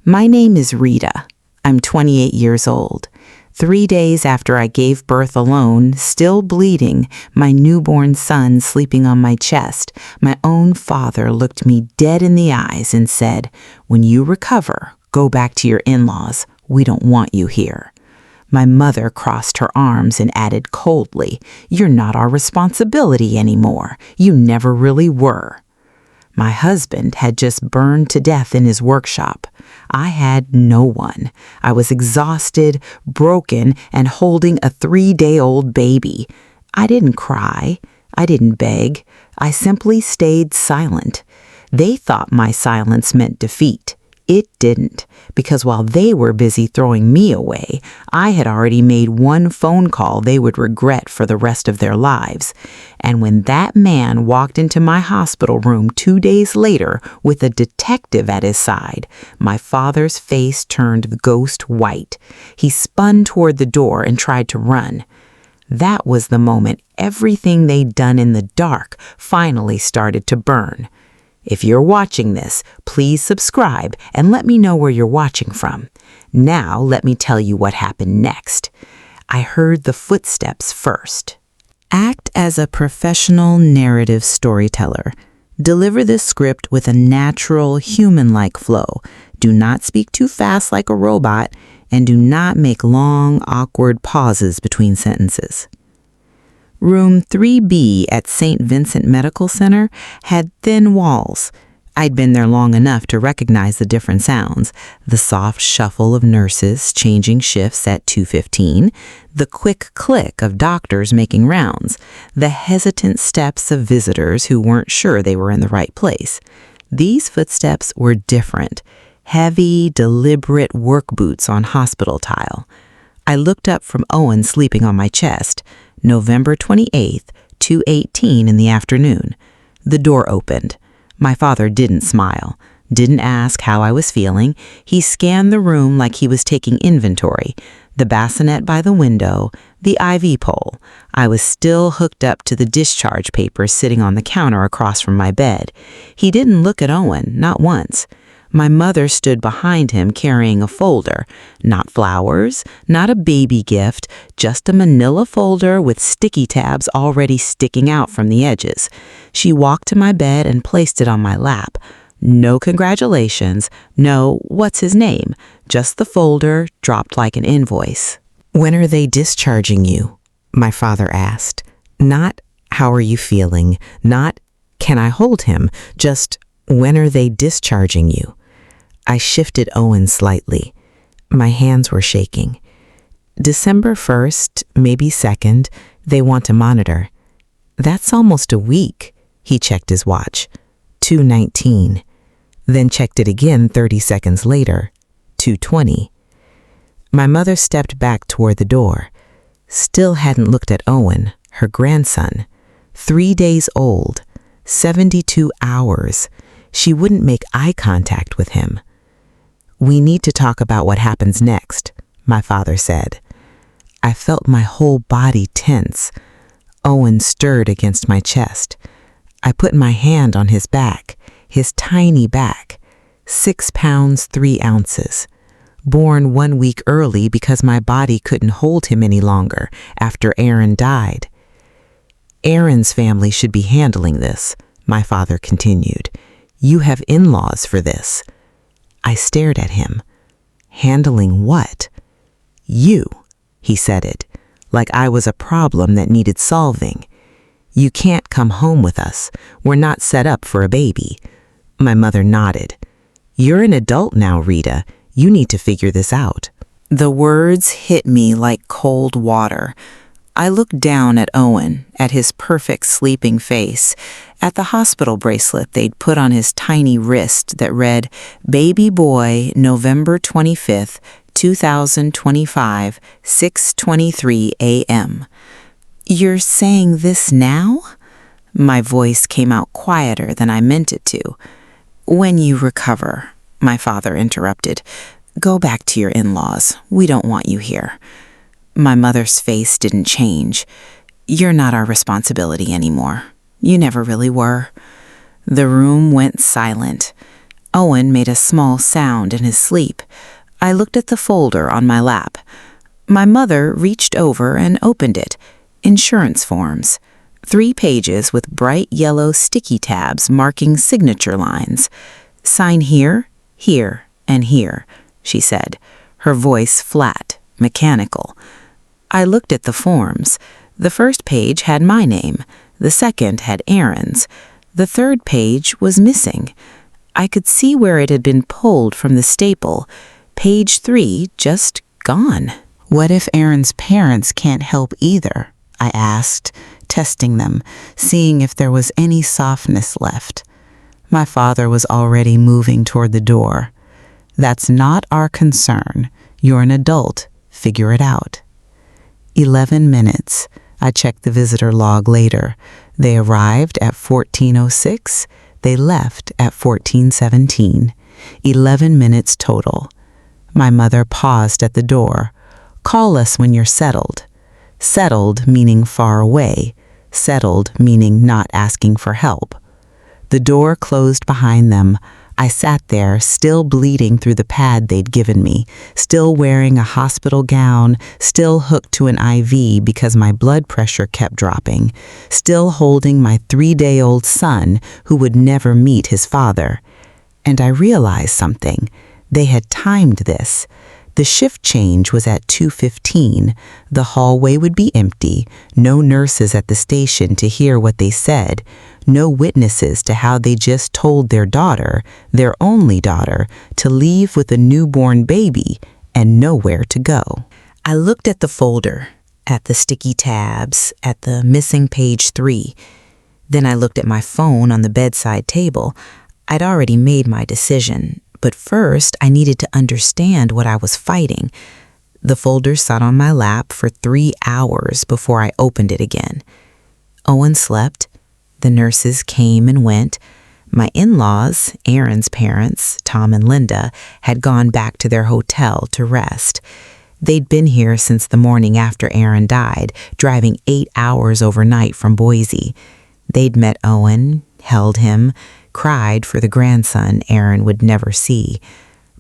My name is Rita. I'm 28 years old. 3 days after I gave birth alone, still bleeding, my newborn son sleeping on my chest, my own father looked me dead in the eyes and said, "When you recover, go back to your in-laws. We don't want you here." My mother crossed her arms and added coldly, "You're not our responsibility anymore. You never really were." My husband had just burned to death in his workshop. I had no one. I was exhausted, broken, and holding a 3-day-old baby. I didn't cry. I didn't beg. I simply stayed silent. They thought my silence meant defeat. It didn't, because while they were busy throwing me away, I had already made one phone call they would regret for the rest of their lives. And when that man walked into my hospital room 2 days later with a detective at his side, my father's face turned ghost white. He spun toward the door and tried to run. That was the moment everything they'd done in the dark finally started to burn. If you're watching this, please subscribe and let me know where you're watching from. Now let me tell you what happened next. I heard the footsteps first. Act as a professional narrative storyteller. Deliver this script with a natural, human-like flow. Do not speak too fast like a robot, and do not make long, awkward pauses between sentences. Room 3B at St. Vincent Medical Center had thin walls. I'd been there long enough to recognize the different sounds: the soft shuffle of nurses changing shifts at 2:15, the quick click of doctors making rounds, the hesitant steps of visitors who weren't sure they were in the right place. These footsteps were different, heavy, deliberate work boots on hospital tile. I looked up from Owen sleeping on my chest. November 28th, 2:18 in the afternoon. The door opened. My father didn't smile, didn't ask how I was feeling. He scanned the room like he was taking inventory. The bassinet by the window, the IV pole. I was still hooked up to the discharge papers sitting on the counter across from my bed. He didn't look at Owen, not once. My mother stood behind him carrying a folder. Not flowers, not a baby gift, just a manila folder with sticky tabs already sticking out from the edges. She walked to my bed and placed it on my lap. No congratulations, no "what's his name?" Just the folder dropped like an invoice. "When are they discharging you?" my father asked. Not "how are you feeling?" Not "can I hold him?" Just "when are they discharging you?" I shifted Owen slightly. My hands were shaking. "December 1st, maybe 2nd, they want to monitor." "That's almost a week." He checked his watch. 2:19. Then checked it again 30 seconds later. 2:20. My mother stepped back toward the door. Still hadn't looked at Owen, her grandson. 3 days old. 72 hours. She wouldn't make eye contact with him. "We need to talk about what happens next," my father said. I felt my whole body tense. Owen stirred against my chest. I put my hand on his back, his tiny back. 6 pounds, 3 ounces. Born 1 week early because my body couldn't hold him any longer after Aaron died. "Aaron's family should be handling this," my father continued. "You have in-laws for this." I stared at him. "Handling what?" "You," he said it, like I was a problem that needed solving. "You can't come home with us. We're not set up for a baby." My mother nodded. "You're an adult now, Rita. You need to figure this out." The words hit me like cold water. I looked down at Owen, at his perfect sleeping face, at the hospital bracelet they'd put on his tiny wrist that read, "Baby boy, November 25th, 2025, 6:23 a.m. "You're saying this now?" My voice came out quieter than I meant it to. "When you recover," my father interrupted. "Go back to your in-laws. We don't want you here." My mother's face didn't change. "You're not our responsibility anymore. You never really were." The room went silent. Owen made a small sound in his sleep. I looked at the folder on my lap. My mother reached over and opened it. Insurance forms. 3 pages with bright yellow sticky tabs marking signature lines. "Sign here, here, and here," she said, her voice flat, mechanical. I looked at the forms. The first page had my name. The second had Aaron's. The third page was missing. I could see where it had been pulled from the staple. Page 3 just gone. "What if Aaron's parents can't help either?" I asked, testing them, seeing if there was any softness left. My father was already moving toward the door. "That's not our concern. You're an adult. Figure it out." 11 minutes. I checked the visitor log later. They arrived at 14:06. They left at 14:17. 11 minutes total. My mother paused at the door. "Call us when you're settled." Settled meaning far away. Settled meaning not asking for help. The door closed behind them. I sat there, still bleeding through the pad they'd given me, still wearing a hospital gown, still hooked to an IV because my blood pressure kept dropping, still holding my 3-day-old son who would never meet his father. And I realized something. They had timed this. The shift change was at 2:15. The hallway would be empty, no nurses at the station to hear what they said, no witnesses to how they just told their daughter, their only daughter, to leave with a newborn baby and nowhere to go. I looked at the folder, at the sticky tabs, at the missing page 3. Then I looked at my phone on the bedside table. I'd already made my decision. But first, I needed to understand what I was fighting. The folder sat on my lap for 3 hours before I opened it again. Owen slept. The nurses came and went. My in-laws, Aaron's parents, Tom and Linda, had gone back to their hotel to rest. They'd been here since the morning after Aaron died, driving 8 hours overnight from Boise. They'd met Owen, held him, cried for the grandson Aaron would never see.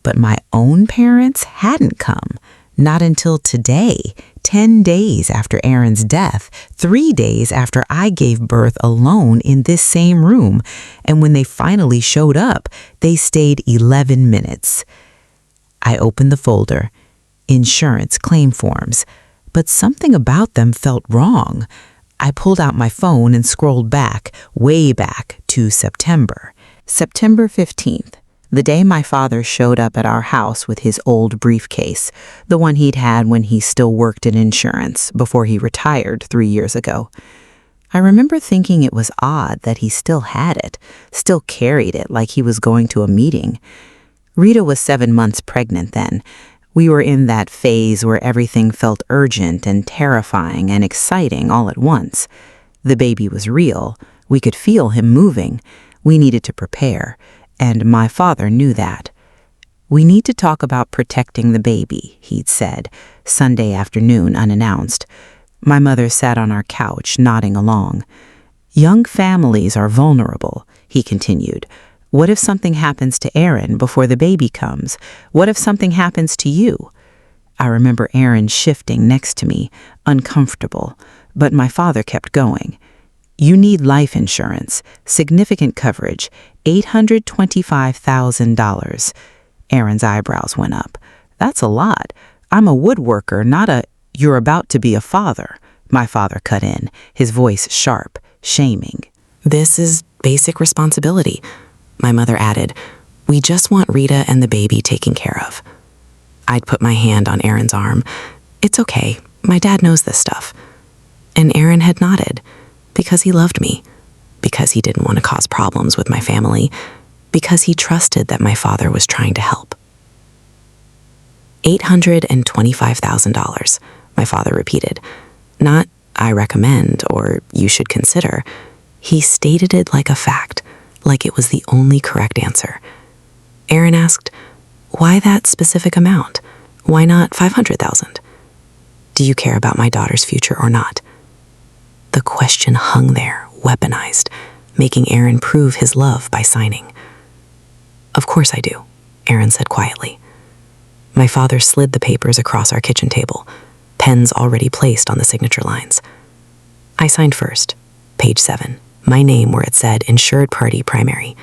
But my own parents hadn't come, not until today, 10 days after Aaron's death, 3 days after I gave birth alone in this same room. And when they finally showed up, they stayed 11 minutes. I opened the folder, insurance claim forms, but something about them felt wrong. I pulled out my phone and scrolled back, way back, to September. September 15th, the day my father showed up at our house with his old briefcase, the one he'd had when he still worked in insurance before he retired 3 years ago. I remember thinking it was odd that he still had it, still carried it like he was going to a meeting. Rita was 7 months pregnant then. We were in that phase where everything felt urgent and terrifying and exciting all at once. The baby was real. We could feel him moving. We needed to prepare, and my father knew that. "We need to talk about protecting the baby," he'd said, Sunday afternoon unannounced. My mother sat on our couch, nodding along. "Young families are vulnerable," he continued. "What if something happens to Aaron before the baby comes? What if something happens to you?" I remember Aaron shifting next to me, uncomfortable, but my father kept going. "You need life insurance, significant coverage, $825,000. Aaron's eyebrows went up. "That's a lot. I'm a woodworker, not a—" "You're about to be a father," my father cut in, his voice sharp, shaming. "This is basic responsibility," my mother added. "We just want Rita and the baby taken care of." I'd put my hand on Aaron's arm. "It's okay. My dad knows this stuff." And Aaron had nodded, because he loved me, because he didn't want to cause problems with my family, because he trusted that my father was trying to help. $825,000, my father repeated. Not, "I recommend," or "you should consider." He stated it like a fact, like it was the only correct answer. Aaron asked, "Why that specific amount? Why not 500,000? Do you care about my daughter's future or not?" The question hung there, weaponized, making Aaron prove his love by signing. "Of course I do," Aaron said quietly. My father slid the papers across our kitchen table, pens already placed on the signature lines. I signed first, page 7, my name where it said insured party primary.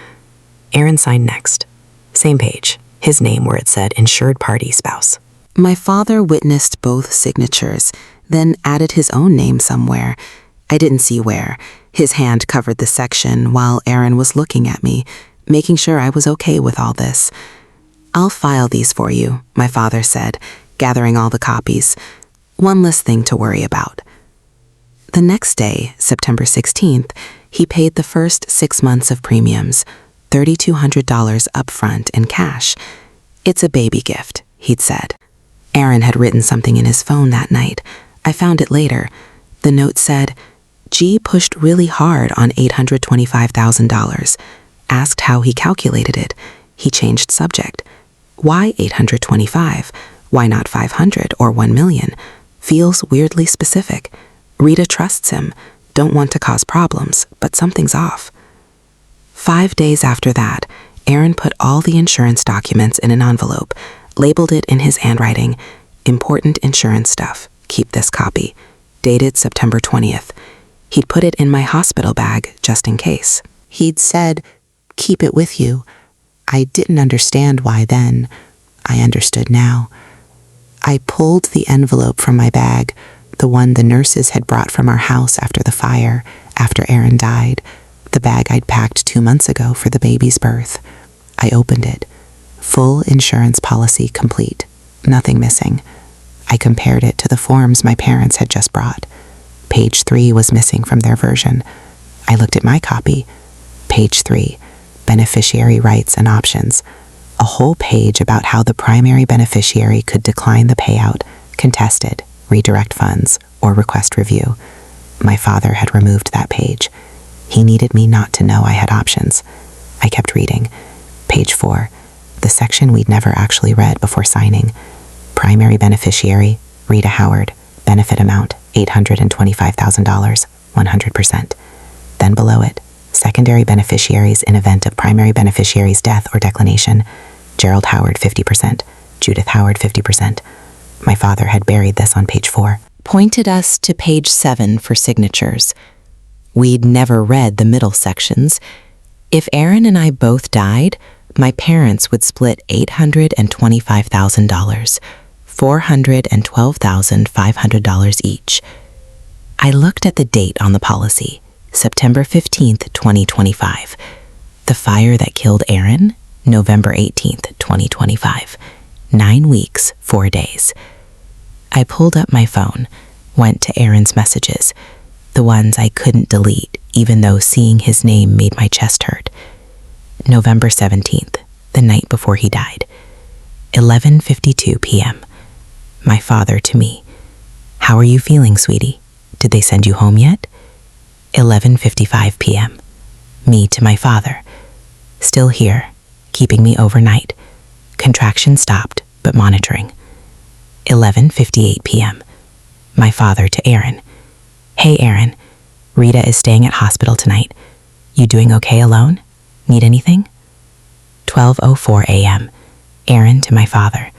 Aaron signed next, same page, his name where it said insured party spouse. My father witnessed both signatures, then added his own name somewhere. I didn't see where. His hand covered the section while Aaron was looking at me, making sure I was okay with all this. "I'll file these for you," my father said, gathering all the copies. One less thing to worry about. The next day, September 16th, he paid the first 6 months of premiums, $3,200 upfront in cash. "It's a baby gift," he'd said. Aaron had written something in his phone that night. I found it later. The note said, "G pushed really hard on $825,000. Asked how he calculated it. He changed subject. Why 825? Why not 500 or 1 million? Feels weirdly specific. Rita trusts him. Don't want to cause problems, but something's off." 5 days after that, Aaron put all the insurance documents in an envelope, labeled it in his handwriting, "Important insurance stuff. Keep this copy." Dated September 20th. He'd put it in my hospital bag just in case. He'd said, "Keep it with you." I didn't understand why then. I understood now. I pulled the envelope from my bag, the one the nurses had brought from our house after the fire, after Aaron died, the bag I'd packed 2 months ago for the baby's birth. I opened it. Full insurance policy complete. Nothing missing. I compared it to the forms my parents had just brought. Page 3 was missing from their version. I looked at my copy. Page 3, beneficiary rights and options. A whole page about how the primary beneficiary could decline the payout, contest it, redirect funds, or request review. My father had removed that page. He needed me not to know I had options. I kept reading. Page 4, the section we'd never actually read before signing. Primary beneficiary, Rita Howard. Benefit amount, $825,000, 100%. Then below it, secondary beneficiaries in event of primary beneficiary's death or declination. Gerald Howard, 50%. Judith Howard, 50%. My father had buried this on page 4. Pointed us to page 7 for signatures. We'd never read the middle sections. If Aaron and I both died, my parents would split $825,000, $412,500 each. I looked at the date on the policy, September 15th, 2025. The fire that killed Aaron, November 18th, 2025. 9 weeks, 4 days. I pulled up my phone, went to Aaron's messages, the ones I couldn't delete, even though seeing his name made my chest hurt. November 17th, the night before he died. 11:52 p.m. My father to me. "How are you feeling, sweetie? Did they send you home yet?" 11:55 p.m. Me to my father. "Still here, keeping me overnight. Contraction stopped, but monitoring." 11:58 p.m. My father to Aaron. "Hey Aaron, Rita is staying at hospital tonight. You doing okay alone? Need anything?" 12:04 a.m. Aaron to my father.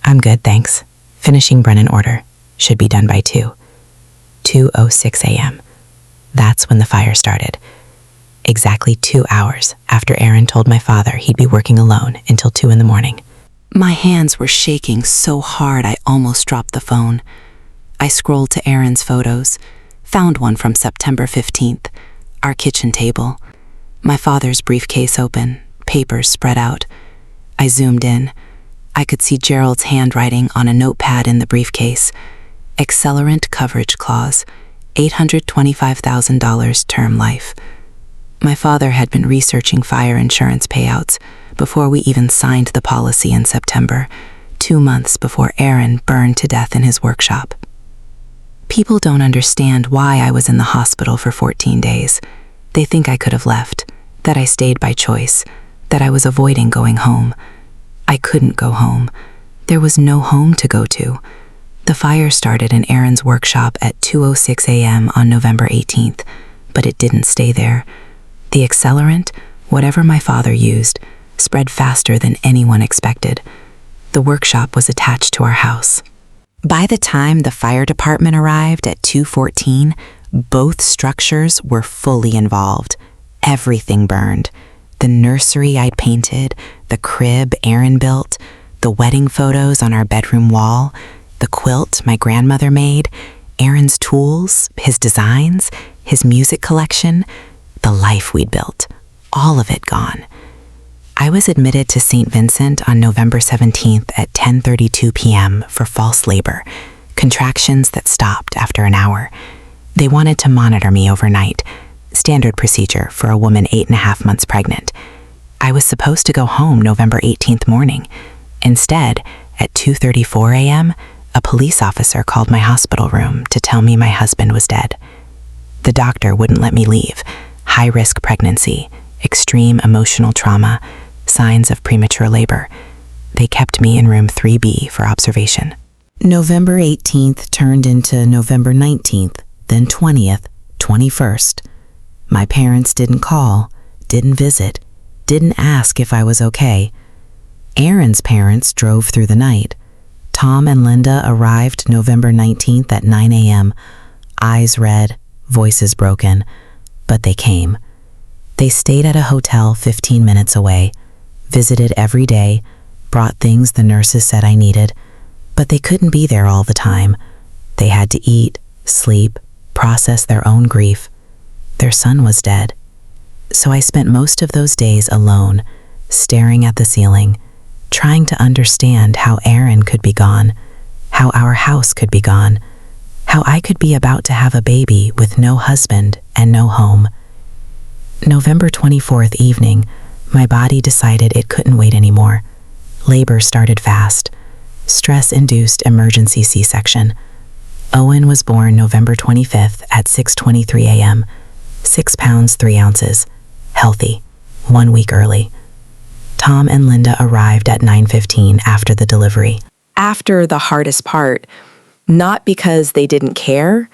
"I'm good, thanks. Finishing Brennan order. Should be done by 2. 2:06 a.m. That's when the fire started. Exactly 2 hours after Aaron told my father he'd be working alone until 2 in the morning. My hands were shaking so hard I almost dropped the phone. I scrolled to Aaron's photos, found one from September 15th, our kitchen table. My father's briefcase open, papers spread out. I zoomed in. I could see Gerald's handwriting on a notepad in the briefcase. Accelerant coverage clause, $825,000 term life. My father had been researching fire insurance payouts before we even signed the policy in September, 2 months before Aaron burned to death in his workshop. People don't understand why I was in the hospital for 14 days. They think I could have left, that I stayed by choice, that I was avoiding going home. I couldn't go home. There was no home to go to. The fire started in Aaron's workshop at 2:06 a.m. on November 18th, but it didn't stay there. The accelerant, whatever my father used, spread faster than anyone expected. The workshop was attached to our house. By the time the fire department arrived at 2:14, both structures were fully involved. Everything burned. The nursery I'd painted, the crib Aaron built, the wedding photos on our bedroom wall, the quilt my grandmother made, Aaron's tools, his designs, his music collection, the life we'd built. All of it gone. I was admitted to St. Vincent on November 17th at 10:32 p.m. for false labor, contractions that stopped after an hour. They wanted to monitor me overnight, standard procedure for a woman 8.5 months pregnant. I was supposed to go home November 18th morning. Instead, at 2:34 a.m., a police officer called my hospital room to tell me my husband was dead. The doctor wouldn't let me leave. High-risk pregnancy, extreme emotional trauma, signs of premature labor. They kept me in room 3B for observation. November 18th turned into November 19th, then 20th, 21st. My parents didn't call, didn't visit, didn't ask if I was okay. Aaron's parents drove through the night. Tom and Linda arrived November 19th at 9 a.m., eyes red, voices broken, but they came. They stayed at a hotel 15 minutes away, visited every day, brought things the nurses said I needed, but they couldn't be there all the time. They had to eat, sleep, process their own grief. Their son was dead. So I spent most of those days alone, staring at the ceiling, trying to understand how Aaron could be gone, how our house could be gone, how I could be about to have a baby with no husband and no home. November 24th evening, my body decided it couldn't wait anymore. Labor started fast. Stress-induced emergency C-section. Owen was born November 25th at 6:23 a.m., 6 pounds 3 ounces, healthy, 1 week early. Tom and Linda arrived at 9:15 after the delivery. After the hardest part, not because they didn't care,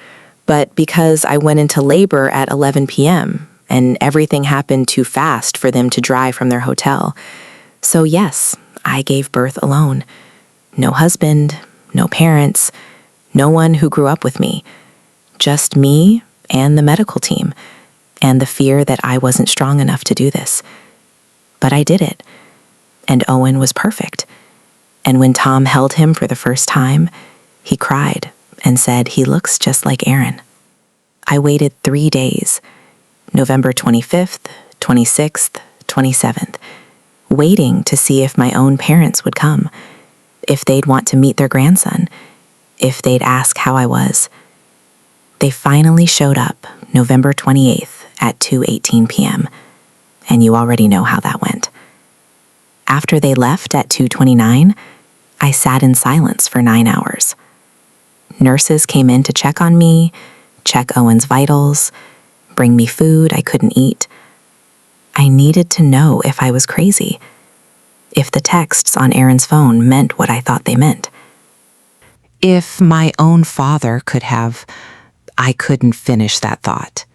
but because I went into labor at 11 p.m., and everything happened too fast for them to drive from their hotel. So yes, I gave birth alone. No husband, no parents, no one who grew up with me. Just me and the medical team, and the fear that I wasn't strong enough to do this. But I did it. And Owen was perfect. And when Tom held him for the first time, he cried and said he looks just like Aaron. I waited 3 days, November 25th, 26th, 27th, waiting to see if my own parents would come, if they'd want to meet their grandson, if they'd ask how I was. They finally showed up November 28th at 2:18 p.m., and you already know how that went. After they left at 2:29, I sat in silence for 9 hours. Nurses came in to check on me, check Owen's vitals, bring me food I couldn't eat. I needed to know if I was crazy, if the texts on Aaron's phone meant what I thought they meant. If my own father could have, I couldn't finish that thought.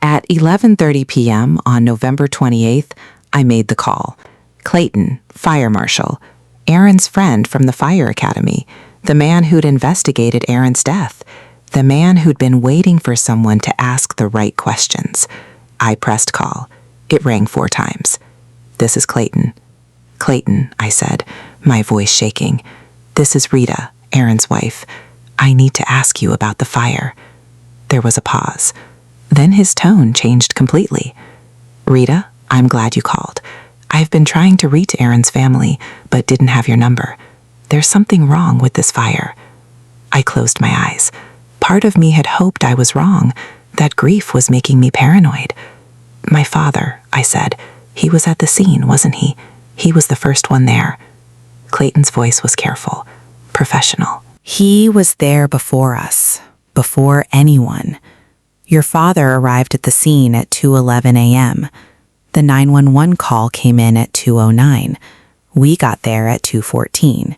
At 11:30 p.m. on November 28th, I made the call. Clayton, fire marshal, Aaron's friend from the fire academy, the man who'd investigated Aaron's death, the man who'd been waiting for someone to ask the right questions. I pressed call. It rang 4 times. "This is Clayton." "Clayton," I said, my voice shaking. "This is Rita, Aaron's wife. I need to ask you about the fire." There was a pause. Then his tone changed completely. "Rita, I'm glad you called. I've been trying to reach Aaron's family, but didn't have your number. There's something wrong with this fire." I closed my eyes. Part of me had hoped I was wrong, that grief was making me paranoid. "My father," I said. "He was at the scene, wasn't he? He was the first one there." Clayton's voice was careful, professional. "He was there before us, before anyone. Your father arrived at the scene at 2:11 a.m. The 911 call came in at 2:09. We got there at 2:14.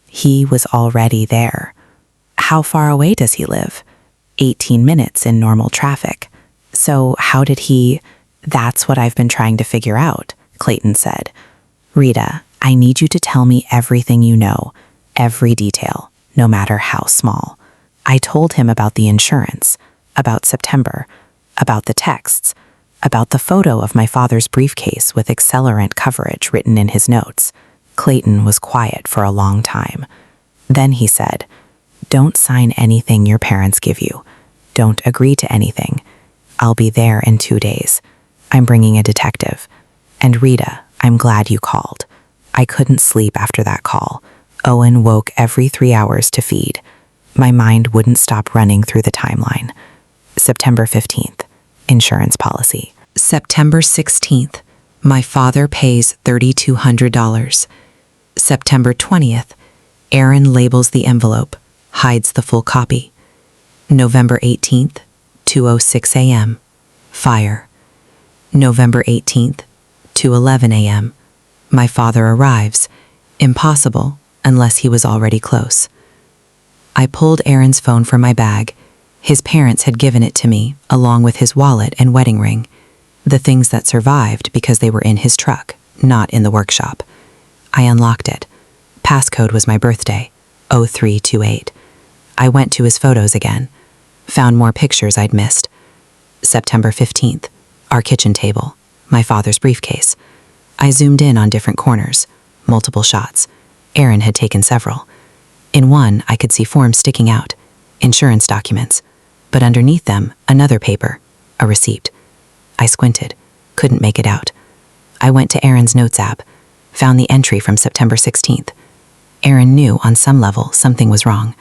He was already there. How far away does he live? 18 minutes in normal traffic. So how did he... That's what I've been trying to figure out," Clayton said. Rita, I need you to tell me everything you know, every detail, no matter how small. I told him about the insurance, about September, about the texts, about the photo of my father's briefcase with accelerant coverage written in his notes. Clayton was quiet for a long time. Then he said, "Don't sign anything your parents give you. Don't agree to anything. I'll be there in 2 days. I'm bringing a detective. And Rita, I'm glad you called. I couldn't sleep after that call. Owen woke every 3 hours to feed. My mind wouldn't stop running through the timeline. September 15th, insurance policy. September 16th, my father pays $3,200. September 20th, Aaron labels the envelope, hides the full copy. November 18th, 2:06 a.m., fire. November 18th, 2:11 a.m., my father arrives. Impossible, unless he was already close. I pulled Aaron's phone from my bag. His parents had given it to me, along with his wallet and wedding ring. The things that survived because they were in his truck, not in the workshop. I unlocked it. Passcode was my birthday, 0328. I went to his photos again. Found more pictures I'd missed. September 15th, our kitchen table, my father's briefcase. I zoomed in on different corners, multiple shots. Aaron had taken several. In one, I could see forms sticking out, insurance documents, but underneath them, another paper, a receipt. I squinted, couldn't make it out. I went to Aaron's notes app, found the entry from September 16th. Aaron knew on some level something was wrong,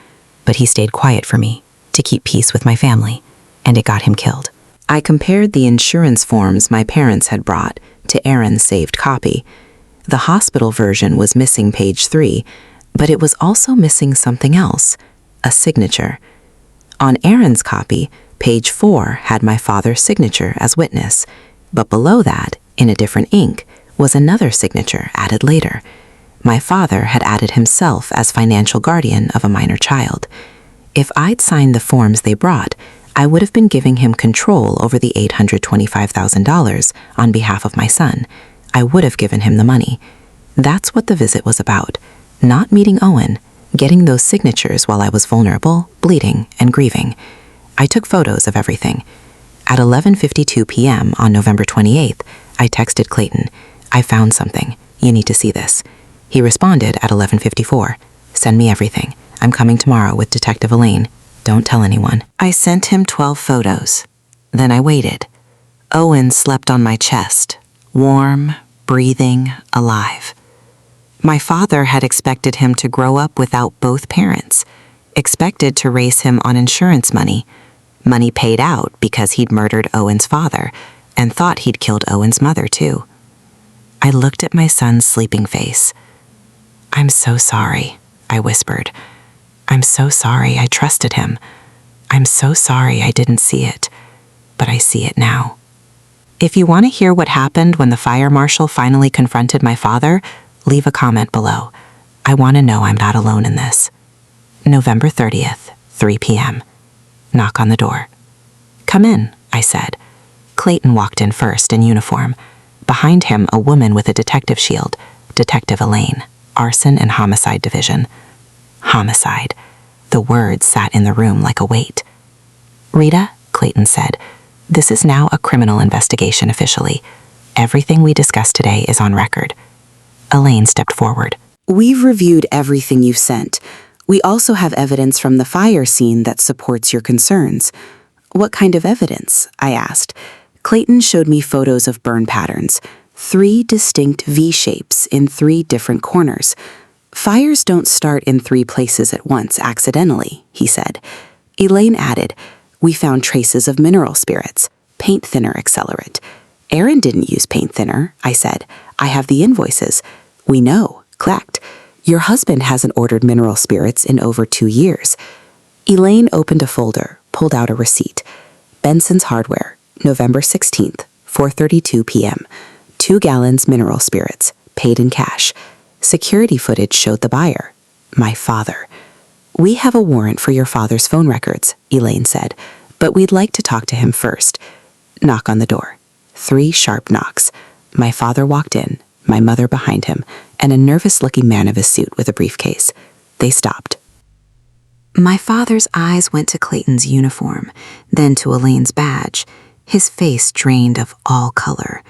but he stayed quiet for me, to keep peace with my family, and it got him killed. I compared the insurance forms my parents had brought to Aaron's saved copy. The hospital version was missing page 3, but it was also missing something else, a signature. On Aaron's copy, page 4 had my father's signature as witness, but below that, in a different ink, was another signature added later. My father had added himself as financial guardian of a minor child. If I'd signed the forms they brought, I would have been giving him control over the $825,000 on behalf of my son. I would have given him the money. That's what the visit was about. Not meeting Owen, getting those signatures while I was vulnerable, bleeding, and grieving. I took photos of everything. At 11:52 p.m. on November 28th, I texted Clayton, "I found something. You need to see this." He responded at 11:54, "Send me everything. I'm coming tomorrow with Detective Elaine. Don't tell anyone." I sent him 12 photos. Then I waited. Owen slept on my chest, warm, breathing, alive. My father had expected him to grow up without both parents, expected to raise him on insurance money paid out because he'd murdered Owen's father, and thought he'd killed Owen's mother too. I looked at my son's sleeping face. "I'm so sorry," I whispered. "I'm so sorry I trusted him. I'm so sorry I didn't see it, but I see it now." If you want to hear what happened when the fire marshal finally confronted my father, leave a comment below. I want to know I'm not alone in this. November 30th, 3 p.m. Knock on the door. "Come in," I said. Clayton walked in first in uniform. Behind him, a woman with a detective shield, Detective Elaine, Arson and Homicide Division. Homicide. The words sat in the room like a weight. "Rita," Clayton said, "this is now a criminal investigation officially. Everything we discussed today is on record." Elaine stepped forward. "We've reviewed everything you've sent. We also have evidence from the fire scene that supports your concerns." "What kind of evidence?" I asked. Clayton showed me photos of burn patterns, 3 distinct V-shapes in 3 different corners. "Fires don't start in 3 places at once accidentally," he said. Elaine added, "We found traces of mineral spirits, paint thinner accelerant." "Aaron didn't use paint thinner," I said. "I have the invoices." "We know," clacked. "Your husband hasn't ordered mineral spirits in over 2 years." Elaine opened a folder, pulled out a receipt. "Benson's Hardware, November 16th, 4:32 p.m. 2 gallons mineral spirits, paid in cash. Security footage showed the buyer, my father." "We have a warrant for your father's phone records," Elaine said, "but we'd like to talk to him first." Knock on the door. 3 sharp knocks. My father walked in, my mother behind him, and a nervous-looking man of a suit with a briefcase. They stopped. My father's eyes went to Clayton's uniform, then to Elaine's badge, his face drained of all color.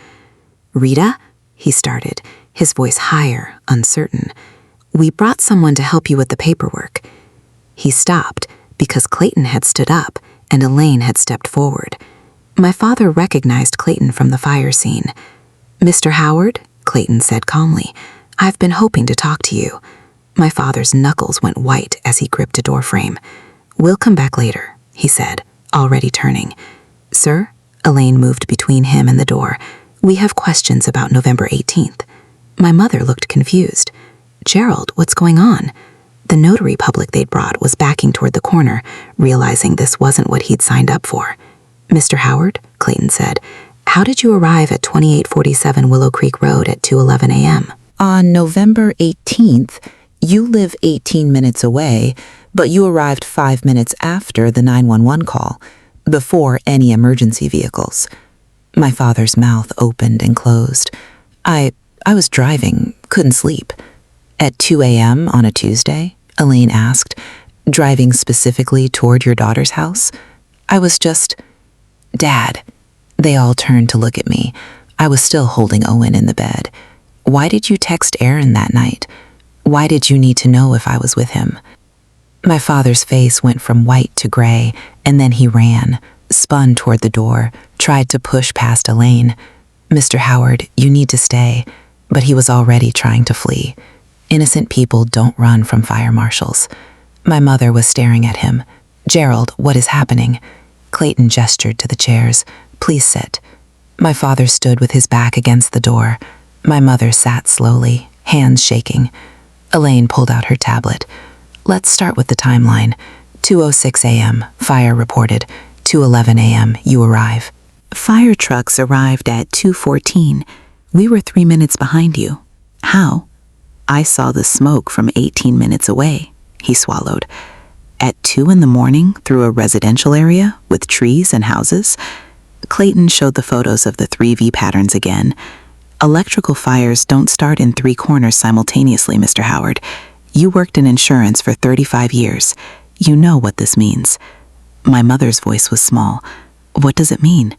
"Rita?" he started, his voice higher, uncertain. "We brought someone to help you with the paperwork." He stopped because Clayton had stood up and Elaine had stepped forward. My father recognized Clayton from the fire scene. "Mr. Howard," Clayton said calmly, "I've been hoping to talk to you." My father's knuckles went white as he gripped a doorframe. "We'll come back later," he said, already turning. "Sir?" Elaine moved between him and the door. "We have questions about November 18th. My mother looked confused. "Gerald, what's going on?" The notary public they'd brought was backing toward the corner, realizing this wasn't what he'd signed up for. "Mr. Howard," Clayton said, "how did you arrive at 2847 Willow Creek Road at 2:11 a.m.? On November 18th, you live 18 minutes away, but you arrived 5 minutes after the 911 call, before any emergency vehicles." My father's mouth opened and closed. I was driving, couldn't sleep. "At 2 a.m. on a Tuesday?" Elaine asked, "driving specifically toward your daughter's house?" I was just, "Dad." They all turned to look at me. I was still holding Owen in the bed. "Why did you text Aaron that night? Why did you need to know if I was with him?" My father's face went from white to gray, and then he ran, spun toward the door, tried to push past Elaine. "Mr. Howard, you need to stay." But he was already trying to flee. Innocent people don't run from fire marshals. My mother was staring at him. "Gerald, what is happening?" Clayton gestured to the chairs. "Please sit." My father stood with his back against the door. My mother sat slowly, hands shaking. Elaine pulled out her tablet. "Let's start with the timeline. 2:06 a.m., fire reported. 2:11 a.m., you arrive." "Fire trucks arrived at 2:14. We were 3 minutes behind you." "How?" "I saw the smoke from 18 minutes away," he swallowed. "At 2 in the morning through a residential area with trees and houses?" Clayton showed the photos of the 3V patterns again. "Electrical fires don't start in 3 corners simultaneously, Mr. Howard. You worked in insurance for 35 years. You know what this means." My mother's voice was small. "What does it mean?"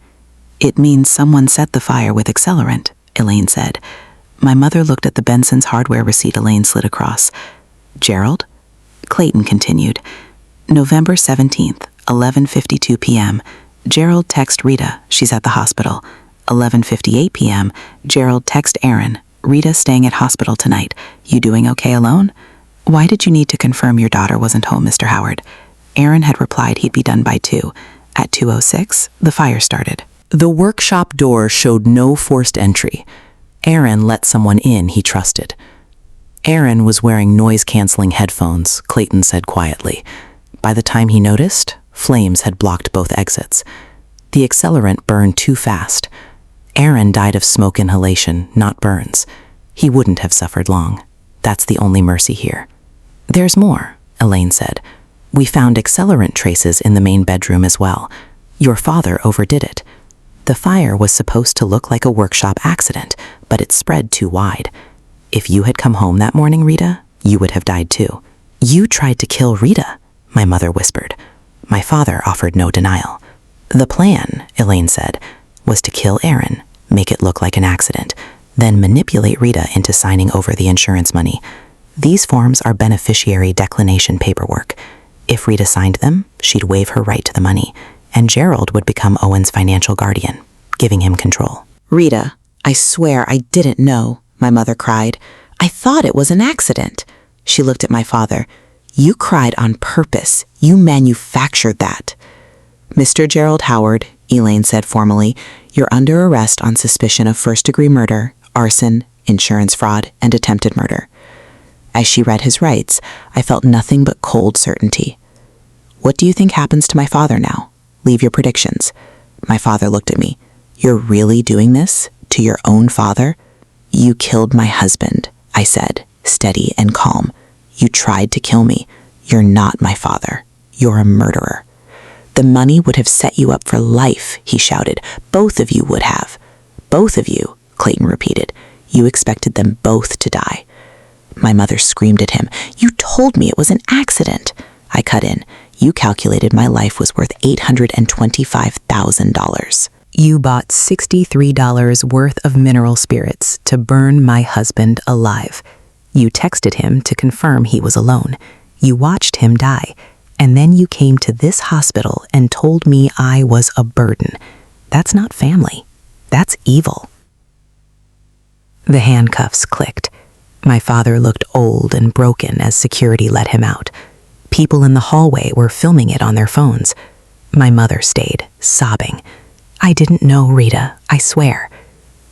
"It means someone set the fire with accelerant," Elaine said. My mother looked at the Benson's hardware receipt Elaine slid across. "Gerald?" Clayton continued. "November 17th, 11:52 p.m. Gerald text Rita, she's at the hospital. 11:58 p.m. Gerald text Aaron, Rita staying at hospital tonight. You doing okay alone? Why did you need to confirm your daughter wasn't home, Mr. Howard?" Aaron had replied he'd be done by 2. At 2:06, the fire started. The workshop door showed no forced entry. Aaron let someone in he trusted. Aaron was wearing noise-canceling headphones, Clayton said quietly. By the time he noticed, flames had blocked both exits. The accelerant burned too fast. Aaron died of smoke inhalation, not burns. He wouldn't have suffered long. That's the only mercy here. "There's more," Elaine said. "We found accelerant traces in the main bedroom as well. Your father overdid it. The fire was supposed to look like a workshop accident, but it spread too wide. If you had come home that morning, Rita, you would have died too." "You tried to kill Rita," my mother whispered. My father offered no denial. "The plan," Elaine said, "was to kill Aaron, make it look like an accident, then manipulate Rita into signing over the insurance money. These forms are beneficiary declination paperwork. If Rita signed them, she'd waive her right to the money, and Gerald would become Owen's financial guardian, giving him control." "Rita, I swear I didn't know," my mother cried. "I thought it was an accident." She looked at my father. "You cried on purpose. You manufactured that." "Mr. Gerald Howard," Elaine said formally, "you're under arrest on suspicion of first-degree murder, arson, insurance fraud, and attempted murder." As she read his rights, I felt nothing but cold certainty. "What do you think happens to my father now? Leave your predictions." My father looked at me. "You're really doing this? To your own father?" "You killed my husband," I said, steady and calm. "You tried to kill me. You're not my father. You're a murderer." "The money would have set you up for life," he shouted. "Both of you would have." "Both of you," Clayton repeated. You expected them both to die. My mother screamed at him. You told me it was an accident. I cut in. You calculated my life was worth $825,000. You bought $63 worth of mineral spirits to burn my husband alive. You texted him to confirm he was alone. You watched him die. And then you came to this hospital and told me I was a burden. That's not family. That's evil. The handcuffs clicked. My father looked old and broken as security let him out. People in the hallway were filming it on their phones. My mother stayed, sobbing. I didn't know, Rita, I swear.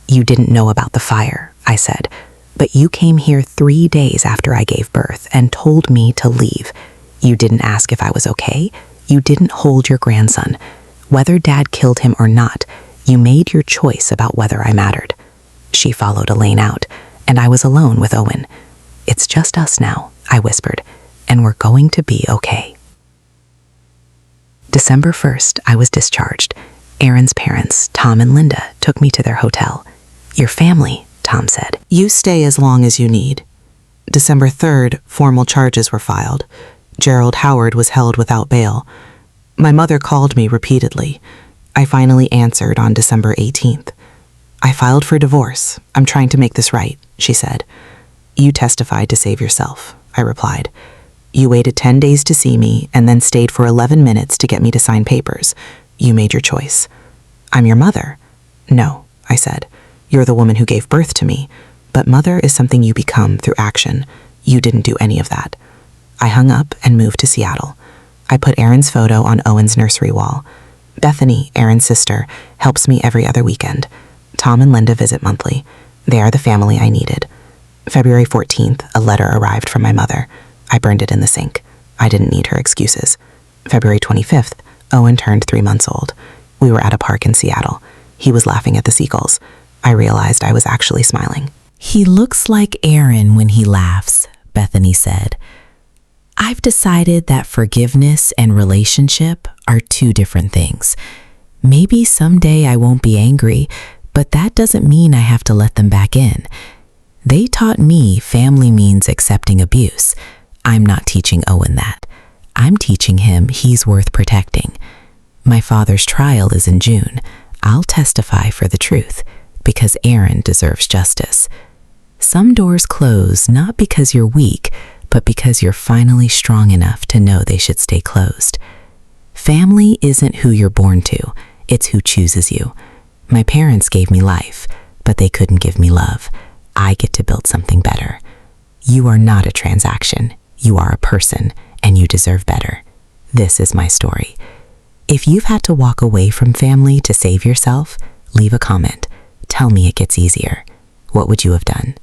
You didn't know about the fire, I said, but you came here 3 days after I gave birth and told me to leave. You didn't ask if I was okay. You didn't hold your grandson. Whether Dad killed him or not, you made your choice about whether I mattered. She followed Elaine out, and I was alone with Owen. It's just us now, I whispered, and we're going to be okay. December 1st, I was discharged. Aaron's parents, Tom and Linda, took me to their hotel. Your family, Tom said. You stay as long as you need. December 3rd, formal charges were filed. Gerald Howard was held without bail. My mother called me repeatedly. I finally answered on December 18th. I filed for divorce. I'm trying to make this right, she said. You testified to save yourself, I replied. You waited 10 days to see me and then stayed for 11 minutes to get me to sign papers. You made your choice. I'm your mother. No, I said. You're the woman who gave birth to me, but mother is something you become through action. You didn't do any of that. I hung up and moved to Seattle. I put Aaron's photo on Owen's nursery wall. Bethany, Aaron's sister, helps me every other weekend. Tom and Linda visit monthly. They are the family I needed. February 14th, a letter arrived from my mother. I burned it in the sink. I didn't need her excuses. February 25th, Owen turned 3 months old. We were at a park in Seattle. He was laughing at the seagulls. I realized I was actually smiling. He looks like Aaron when he laughs, Bethany said. I've decided that forgiveness and relationship are two different things. Maybe someday I won't be angry, but that doesn't mean I have to let them back in. They taught me family means accepting abuse. I'm not teaching Owen that. I'm teaching him he's worth protecting. My father's trial is in June. I'll testify for the truth, because Aaron deserves justice. Some doors close not because you're weak, but because you're finally strong enough to know they should stay closed. Family isn't who you're born to, it's who chooses you. My parents gave me life, but they couldn't give me love. I get to build something better. You are not a transaction. You are a person, and you deserve better. This is my story. If you've had to walk away from family to save yourself, leave a comment. Tell me it gets easier. What would you have done?